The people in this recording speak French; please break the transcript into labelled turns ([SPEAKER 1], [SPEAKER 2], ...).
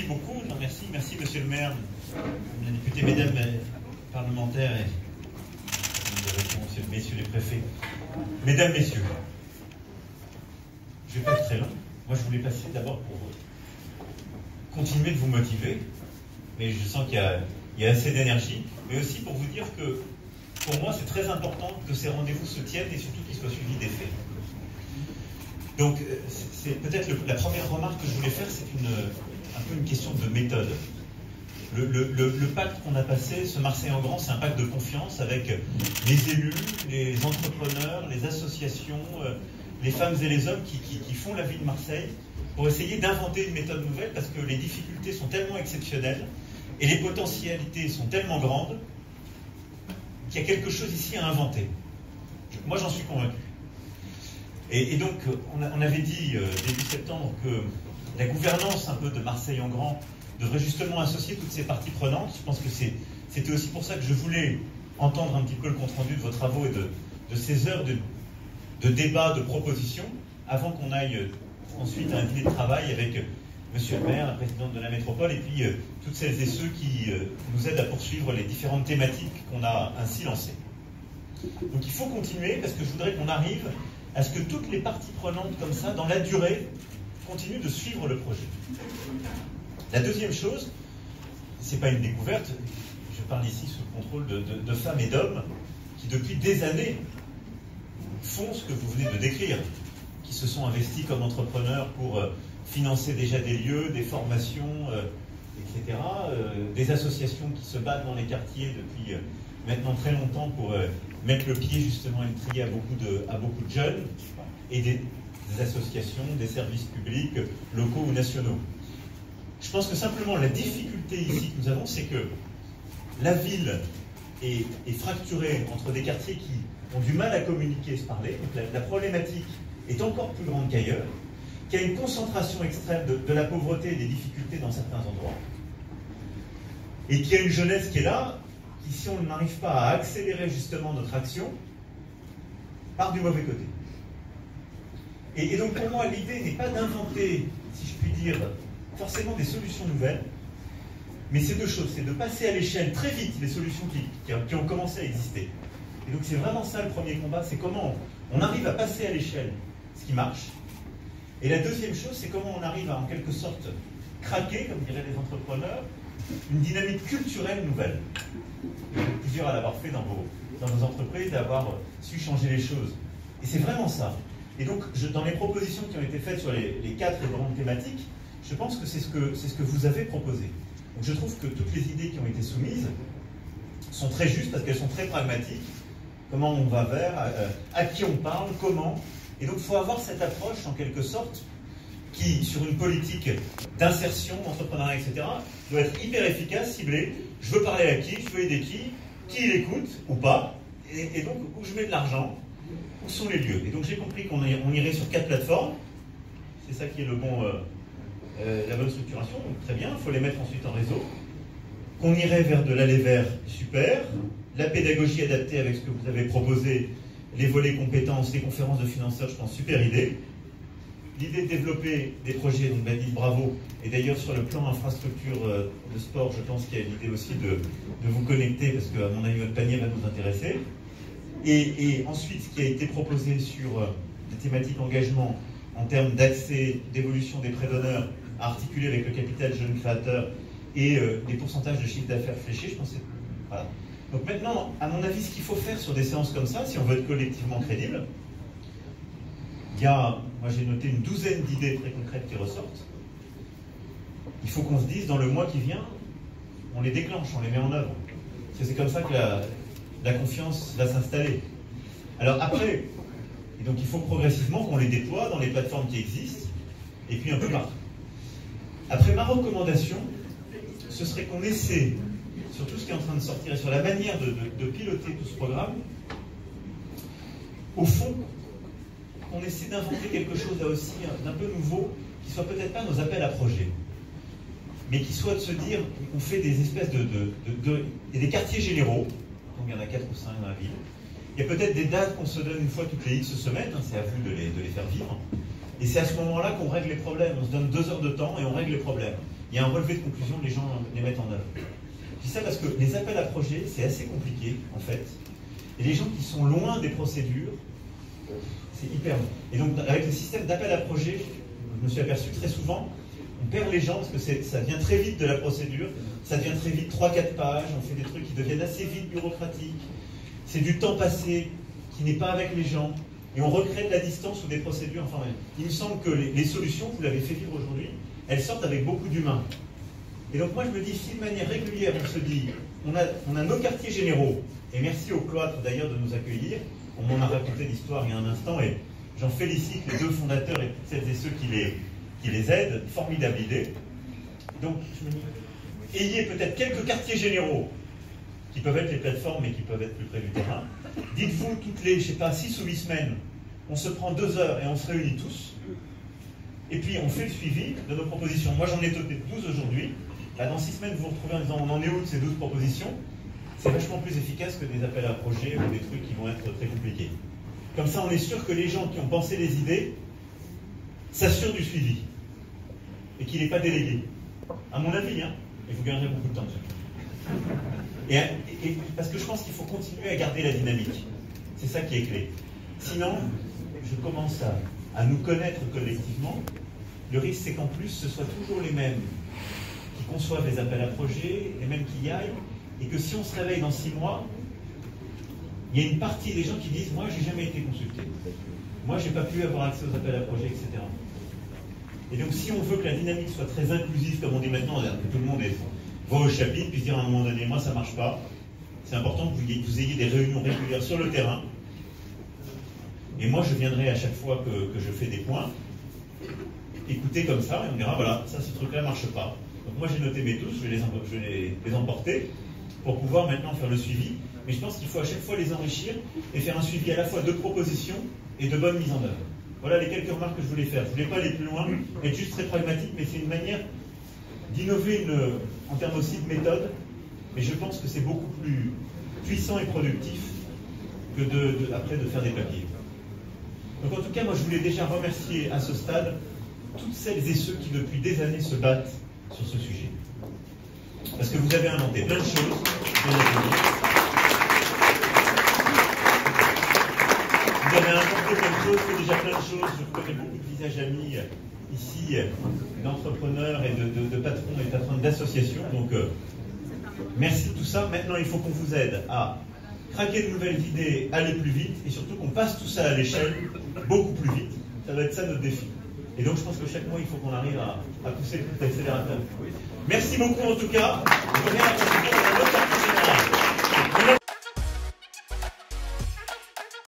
[SPEAKER 1] beaucoup. Non, merci Monsieur le maire, Madame la députée, mesdames les parlementaires et messieurs les préfets. Mesdames, messieurs, je ne vais pas être très long. Moi, je voulais passer d'abord pour continuer de vous motiver, mais je sens qu'il y a assez d'énergie, mais aussi pour vous dire que pour moi, c'est très important que ces rendez-vous se tiennent et surtout qu'ils soient suivis des faits. Donc, c'est peut-être la première remarque que je voulais faire, c'est un peu une question de méthode. Le pacte qu'on a passé, ce Marseille en grand, c'est un pacte de confiance avec les élus, les entrepreneurs, les associations, les femmes et les hommes qui font la vie de Marseille pour essayer d'inventer une méthode nouvelle parce que les difficultés sont tellement exceptionnelles et les potentialités sont tellement grandes qu'il y a quelque chose ici à inventer. Moi, j'en suis convaincu. Et donc, on avait dit début septembre que la gouvernance un peu de Marseille en grand devrait justement associer toutes ces parties prenantes. Je pense que c'était aussi pour ça que je voulais entendre un petit peu le compte-rendu de vos travaux et de ces heures de débat, de propositions, avant qu'on aille ensuite à un dîner de travail avec Monsieur le maire, la présidente de la métropole, et puis toutes celles et ceux qui nous aident à poursuivre les différentes thématiques qu'on a ainsi lancées. Donc il faut continuer, parce que je voudrais qu'on arrive à ce que toutes les parties prenantes comme ça, dans la durée, continuent de suivre le projet. La deuxième chose, c'est pas une découverte, je parle ici sous le contrôle de femmes et d'hommes qui depuis des années font ce que vous venez de décrire, qui se sont investis comme entrepreneurs pour financer déjà des lieux, des formations, etc. Des associations qui se battent dans les quartiers depuis maintenant très longtemps pour mettre le pied justement et le trier à beaucoup de jeunes, et des associations, des services publics locaux ou nationaux. Je pense que simplement la difficulté ici que nous avons, c'est que la ville est fracturée entre des quartiers qui ont du mal à communiquer et se parler, donc la problématique est encore plus grande qu'ailleurs, qu'il y a une concentration extrême de la pauvreté et des difficultés dans certains endroits, et qu'il y a une jeunesse qui est là, qui, si on n'arrive pas à accélérer justement notre action, part du mauvais côté. Et donc pour moi, l'idée n'est pas d'inventer, si je puis dire, forcément des solutions nouvelles, mais c'est deux choses, c'est de passer à l'échelle très vite les solutions qui ont commencé à exister. Et donc c'est vraiment ça le premier combat, c'est comment on arrive à passer à l'échelle ce qui marche. Et la deuxième chose, c'est comment on arrive à en quelque sorte craquer, comme diraient les entrepreneurs, une dynamique culturelle nouvelle. Vous êtes plusieurs à l'avoir fait dans vos entreprises, d'avoir su changer les choses. Et c'est vraiment ça. Et donc, dans les propositions qui ont été faites sur les 4 grandes thématiques, je pense que c'est ce que vous avez proposé. Donc je trouve que toutes les idées qui ont été soumises sont très justes parce qu'elles sont très pragmatiques. Comment on va vers, à qui on parle, comment. Et donc il faut avoir cette approche en quelque sorte qui, sur une politique d'insertion, d'entrepreneuriat, etc., doit être hyper efficace, ciblée. Je veux parler à qui, je veux aider qui l'écoute ou pas, et donc où je mets de l'argent, où sont les lieux. Et donc j'ai compris qu'on irait sur 4 plateformes, c'est ça qui est la bonne structuration, donc très bien, il faut les mettre ensuite en réseau, qu'on irait vers de l'aller vers, super, la pédagogie adaptée avec ce que vous avez proposé, les volets compétences, les conférences de financeurs, je pense, super idée. L'idée de développer des projets, donc Badil, bravo, et d'ailleurs sur le plan infrastructure de sport, je pense qu'il y a l'idée aussi de vous connecter, parce qu'à mon avis, votre panier va nous intéresser. Et ensuite, ce qui a été proposé sur des thématiques engagement en termes d'accès, d'évolution des prêts d'honneur, articulé avec le capital jeune créateur et les pourcentages de chiffre d'affaires fléchés, je pense que c'est... Voilà. Donc maintenant, à mon avis, ce qu'il faut faire sur des séances comme ça, si on veut être collectivement crédible, il y a, moi j'ai noté une douzaine d'idées très concrètes qui ressortent. Il faut qu'on se dise, dans le mois qui vient, on les déclenche, on les met en œuvre. Parce que c'est comme ça que la confiance va s'installer. Alors après, et donc il faut progressivement qu'on les déploie dans les plateformes qui existent, et puis un peu partout. Après, ma recommandation, ce serait qu'on essaie, sur tout ce qui est en train de sortir, et sur la manière de piloter tout ce programme, au fond, on essaie d'inventer quelque chose là aussi d'un peu nouveau, qui soit peut-être pas nos appels à projets, mais qui soit de se dire, on fait des espèces il y a des quartiers généraux, donc il y en a 4 ou 5 dans la ville, il y a peut-être des dates qu'on se donne une fois toutes les X semaines, hein, c'est à vous de les faire vivre, et c'est à ce moment-là qu'on règle les problèmes, on se donne 2 heures de temps et on règle les problèmes. il y a un relevé de conclusion, les gens les mettent en œuvre. Je dis ça parce que les appels à projets, c'est assez compliqué, en fait. Et les gens qui sont loin des procédures, c'est hyper long. Et donc, avec le système d'appel à projets, je me suis aperçu très souvent, on perd les gens parce que ça devient très vite de la procédure, ça devient très vite 3-4 pages, on fait des trucs qui deviennent assez vite bureaucratiques, c'est du temps passé qui n'est pas avec les gens, et on recrée de la distance ou des procédures. Enfin, il me semble que les solutions, vous l'avez fait vivre aujourd'hui, elles sortent avec beaucoup d'humains. Et donc moi je me dis, si de manière régulière on se dit, on a nos quartiers généraux, et merci au cloître d'ailleurs de nous accueillir, on m'en a raconté l'histoire il y a un instant, et j'en félicite les deux fondateurs et toutes celles et ceux qui les aident, formidable idée. Donc je me dis, ayez peut-être quelques quartiers généraux, qui peuvent être les plateformes et qui peuvent être plus près du terrain. Dites-vous toutes les, je sais pas, 6 ou 8 semaines, on se prend 2 heures et on se réunit tous, et puis on fait le suivi de nos propositions. Moi j'en ai topé 12 aujourd'hui. Là, dans 6 semaines, vous vous retrouvez en disant on en est où de ces 12 propositions. C'est vachement plus efficace que des appels à projets ou des trucs qui vont être très compliqués. Comme ça, on est sûr que les gens qui ont pensé les idées s'assurent du suivi et qu'il n'est pas délégué. À mon avis, hein, et vous gagnerez beaucoup de temps dessus. Et parce que je pense qu'il faut continuer à garder la dynamique. C'est ça qui est clé. Sinon, je commence à nous connaître collectivement. Le risque, c'est qu'en plus, ce soit toujours les mêmes qui conçoivent les appels à projets, les mêmes qui y aillent, et que si on se réveille dans 6 mois, il y a une partie des gens qui disent « moi, j'ai jamais été consulté. Moi, j'ai pas pu avoir accès aux appels à projets, etc. » Et donc, si on veut que la dynamique soit très inclusive, comme on dit maintenant, que tout le monde va au chapitre, puis se dire à un moment donné « moi, ça marche pas », c'est important que vous ayez des réunions régulières sur le terrain. Et moi, je viendrai à chaque fois que je fais des points, écouter comme ça, et on dira « voilà, ça, ce truc-là marche pas ». Donc moi j'ai noté mes tous, je vais les emporter pour pouvoir maintenant faire le suivi. Mais je pense qu'il faut à chaque fois les enrichir et faire un suivi à la fois de propositions et de bonne mise en œuvre. Voilà les quelques remarques que je voulais faire. Je ne voulais pas aller plus loin, être juste très pragmatique, mais c'est une manière d'innover en termes aussi de méthode. Mais je pense que c'est beaucoup plus puissant et productif que après de faire des papiers. Donc en tout cas, moi je voulais déjà remercier à ce stade toutes celles et ceux qui depuis des années se battent sur ce sujet. Parce que vous avez inventé plein de choses. Vous avez inventé plein de choses, fait déjà plein de choses. Je connais beaucoup de visages amis ici, d'entrepreneurs et de patrons et patronnes d'associations. Donc, merci de tout ça. Maintenant, il faut qu'on vous aide à craquer de nouvelles idées, aller plus vite, et surtout qu'on passe tout ça à l'échelle beaucoup plus vite. Ça va être ça notre défi. Et donc je pense que chaque mois, il faut qu'on arrive à pousser l'accélérateur. Merci beaucoup en tout cas.